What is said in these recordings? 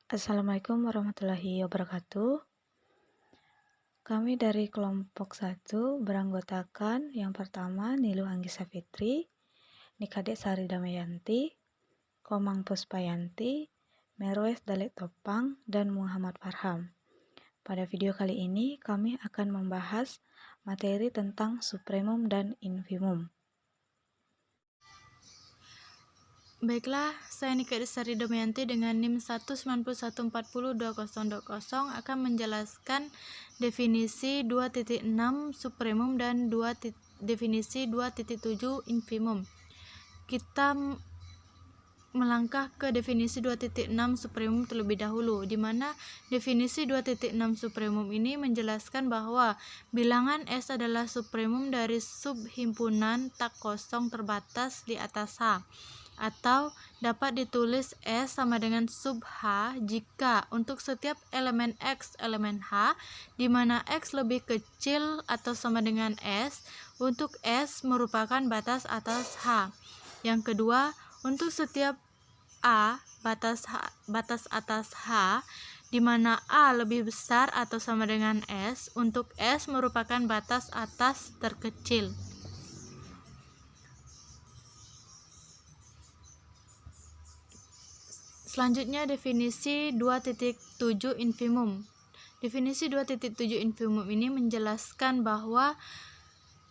Assalamualaikum warahmatullahi wabarakatuh. Kami dari kelompok 1 beranggotakan yang pertama Niluh Anggisa Fitri, Nikade Sari Damayanti, Komang Puspayanti, Merwes Dalek Topang, dan Muhammad Farham. Pada video kali ini kami akan membahas materi tentang supremum dan infimum. Baiklah, saya Nika Desari Damayanti dengan NIM 191402020 akan menjelaskan definisi 2.6 supremum dan definisi 2.7 infimum. Kita melangkah ke definisi 2.6 supremum terlebih dahulu, di mana definisi 2.6 supremum ini menjelaskan bahwa bilangan S adalah supremum dari subhimpunan tak kosong terbatas di atas H, atau dapat ditulis S sama dengan sub H jika untuk setiap elemen X elemen H di mana X lebih kecil atau sama dengan S, untuk S merupakan batas atas H. Yang kedua, untuk setiap A batas atas H di mana A lebih besar atau sama dengan S, untuk S merupakan batas atas terkecil. Selanjutnya definisi 2.7 infimum. Definisi 2.7 infimum ini menjelaskan bahwa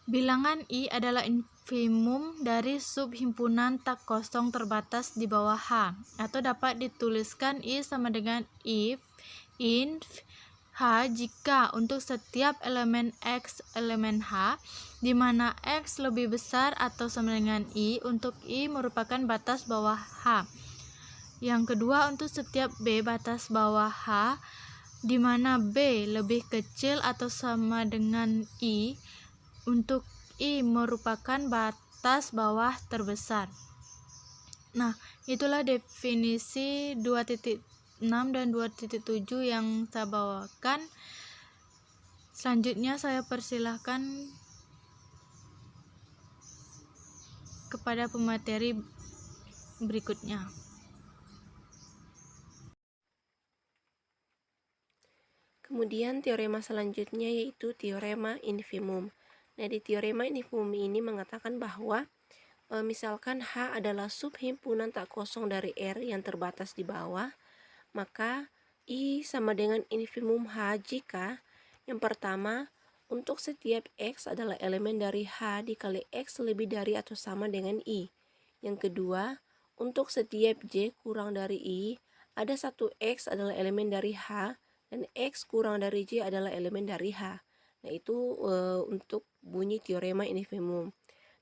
bilangan I adalah infimum dari subhimpunan tak kosong terbatas di bawah H, atau dapat dituliskan I sama dengan if inf H jika untuk setiap elemen X elemen H di mana X lebih besar atau sama dengan I, untuk I merupakan batas bawah H. Yang kedua, untuk setiap B batas bawah H di mana B lebih kecil atau sama dengan I, untuk I merupakan batas bawah terbesar. Nah, itulah definisi 2.6 dan 2.7 yang saya bawakan. Selanjutnya saya persilahkan kepada pemateri berikutnya. Kemudian teorema selanjutnya yaitu teorema infimum. Nah, di teorema infimum ini mengatakan bahwa misalkan H adalah subhimpunan tak kosong dari R yang terbatas di bawah, maka I sama dengan infimum H jika yang pertama, untuk setiap X adalah elemen dari H dikali X lebih dari atau sama dengan I. Yang kedua, untuk setiap J kurang dari I, ada satu X adalah elemen dari H dan X kurang dari J adalah elemen dari H. Nah, itu untuk bunyi teorema infimum.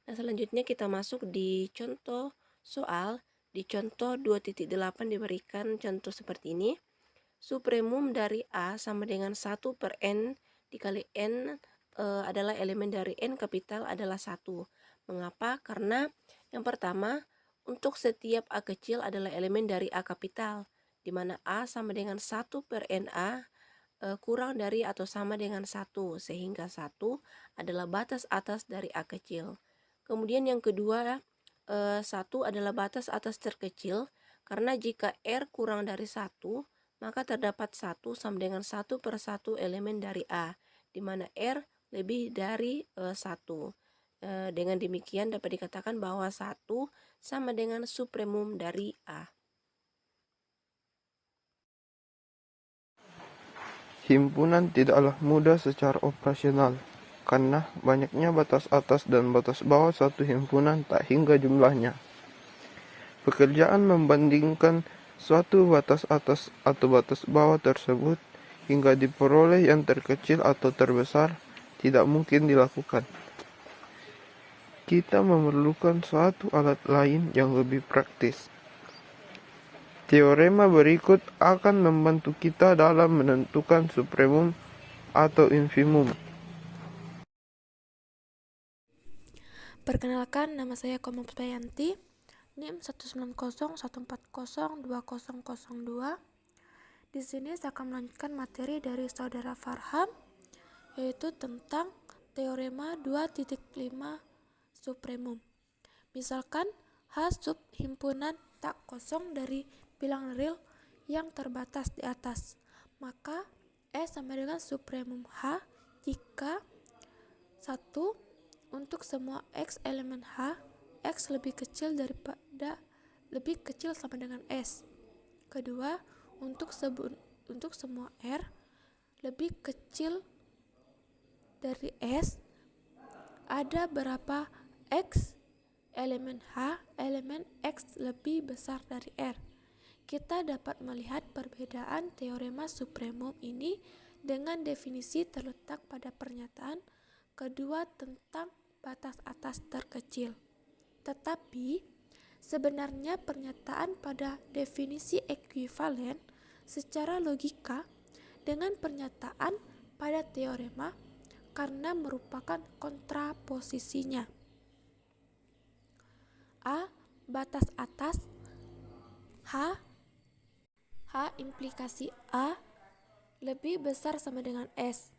Nah, selanjutnya kita masuk di contoh soal. Di contoh 2.8 diberikan contoh seperti ini. Supremum dari A sama dengan 1 per N dikali N adalah elemen dari N kapital adalah 1. Mengapa? Karena yang pertama, untuk setiap A kecil adalah elemen dari A kapital, di mana A sama dengan 1 per NA kurang dari atau sama dengan 1, sehingga 1 adalah batas atas dari A kecil. Kemudian yang kedua, 1 adalah batas atas terkecil, karena jika R kurang dari 1, maka terdapat 1 sama dengan 1 per 1 elemen dari A, di mana R lebih dari 1. Dengan demikian dapat dikatakan bahwa 1 sama dengan supremum dari A. Himpunan tidaklah mudah secara operasional, karena banyaknya batas atas dan batas bawah satu himpunan tak hingga jumlahnya. Pekerjaan membandingkan suatu batas atas atau batas bawah tersebut hingga diperoleh yang terkecil atau terbesar tidak mungkin dilakukan. Kita memerlukan suatu alat lain yang lebih praktis. Teorema berikut akan membantu kita dalam menentukan supremum atau infimum. Perkenalkan, nama saya Komang Puspayanti, NIM 19014020002. Di sini saya akan melanjutkan materi dari saudara Farham, yaitu tentang teorema 2.5 supremum. Misalkan H sub himpunan tak kosong dari bilangan real yang terbatas di atas. Maka S sama dengan supremum H jika 1. Untuk semua X elemen H, X lebih kecil sama dengan S. Kedua, untuk semua R lebih kecil dari S, ada berapa X elemen H, elemen X lebih besar dari R. Kita dapat melihat perbedaan teorema supremum ini dengan definisi terletak pada pernyataan kedua tentang batas atas terkecil. Tetapi, sebenarnya pernyataan pada definisi ekuivalen secara logika dengan pernyataan pada teorema karena merupakan kontraposisinya. A. Batas atas H implikasi A lebih besar sama dengan S.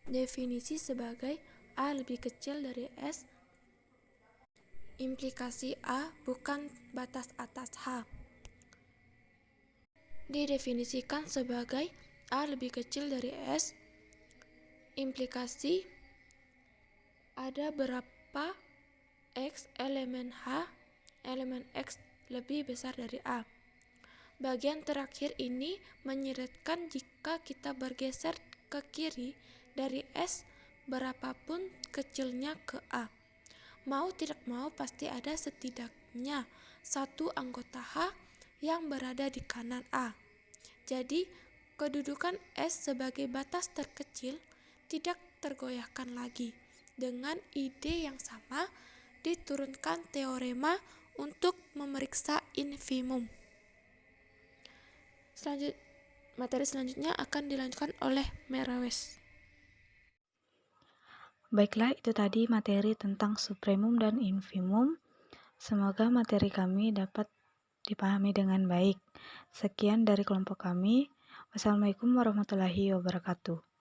Definisi sebagai A lebih kecil dari S, implikasi A bukan batas atas H. Didefinisikan sebagai A lebih kecil dari S, implikasi ada berapa X elemen H, elemen X lebih besar dari A. Bagian terakhir ini menyeratkan jika kita bergeser ke kiri dari S berapapun kecilnya ke A. Mau tidak mau pasti ada setidaknya satu anggota H yang berada di kanan A. Jadi, kedudukan S sebagai batas terkecil tidak tergoyahkan lagi. Dengan ide yang sama, diturunkan teorema untuk memeriksa infimum. Materi selanjutnya akan dilanjutkan oleh Merawes. Baiklah, itu tadi materi tentang supremum dan infimum. Semoga materi kami dapat dipahami dengan baik. Sekian dari kelompok kami. Wassalamualaikum warahmatullahi wabarakatuh.